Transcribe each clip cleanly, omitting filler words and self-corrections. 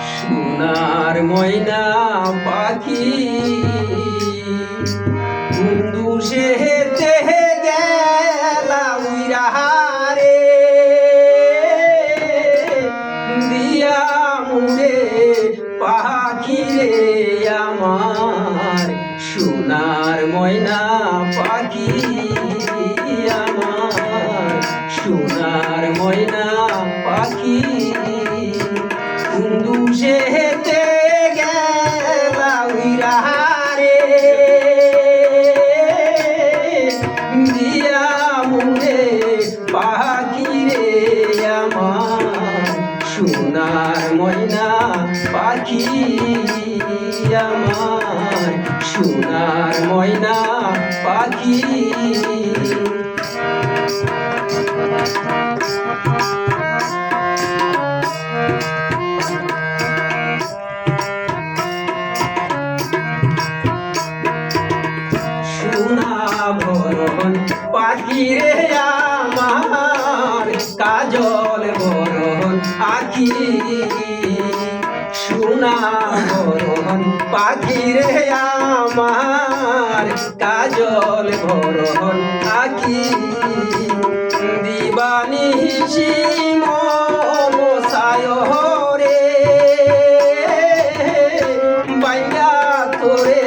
সোনার ময়না পাখি বন্ধু সে গেলা উইরা রে দিয়া মুড়ে পাখি রে আমার সোনার ময়না পাখি আমার সোনার ময়না পাখি বন্ধু সে গেলা উইরা রে দিয়া মুড়ে পাখি রে আমার সোনার ময়না পাখি আমার সোনার ময়না পাখি ভরণ পাখি রে আমার কাজল ভরণ আখি সোনা ভরণ পাখি রে আমার কাজল ভরণ আখি দিবানিশি মনসায় রে বাইয়া তোরে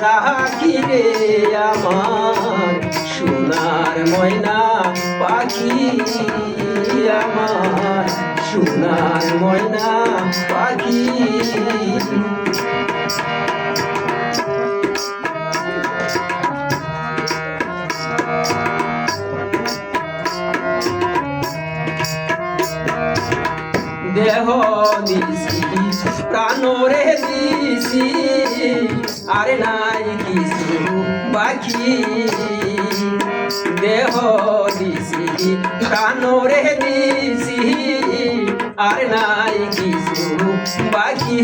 রাখি রে আমার সোনার ময়না পাখি আমার সোনার ময়না পাখি দেহ দিছি প্রাণরে দিছি আর নাই কিছু বাকি দেহ দিছি প্রাণরে দিছি আর নাই কিছু বাকি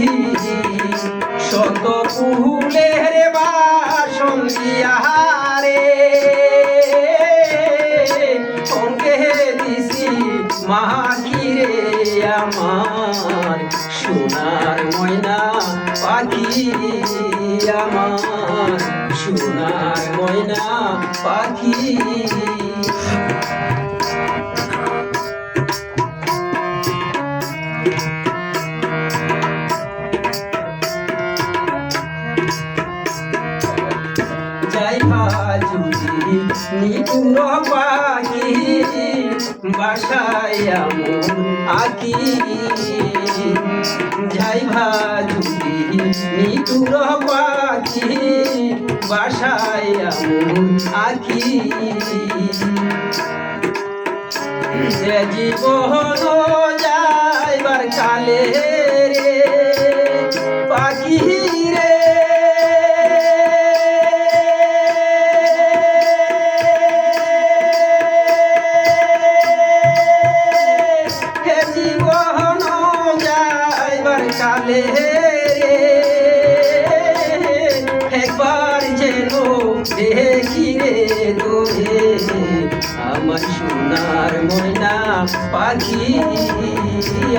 শত ফুলের বাসন দিয়া রে অঙ্কে দিছি মাখি রে আমার সোনার ময়না পাখি আমার সোনার ময়না পাখি যাই ভাজুরি নিপুণ পাখি বাসায় আমন আকি যাই ভাজুরি নিপুণ পাখি বাসায় আমন আকি যে জীবন যাইবার কালে রে পাখি রে কালে রে একবার যেন দেখি রে তোরে আমার সোনার ময়না পাখি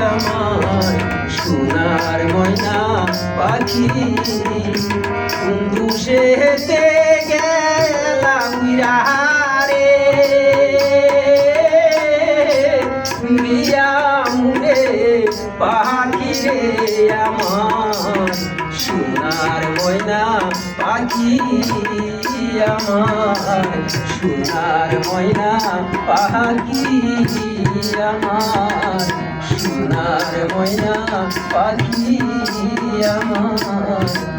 আমার সোনার ময়না পাখি বন্ধু সে গেলা উইরা রে দিয়া মুড়ে পাখি রে আমার সোনার ময়না পাখি আমার সোনার ময়না পাখি আমার সোনার ময়না পাখি আমার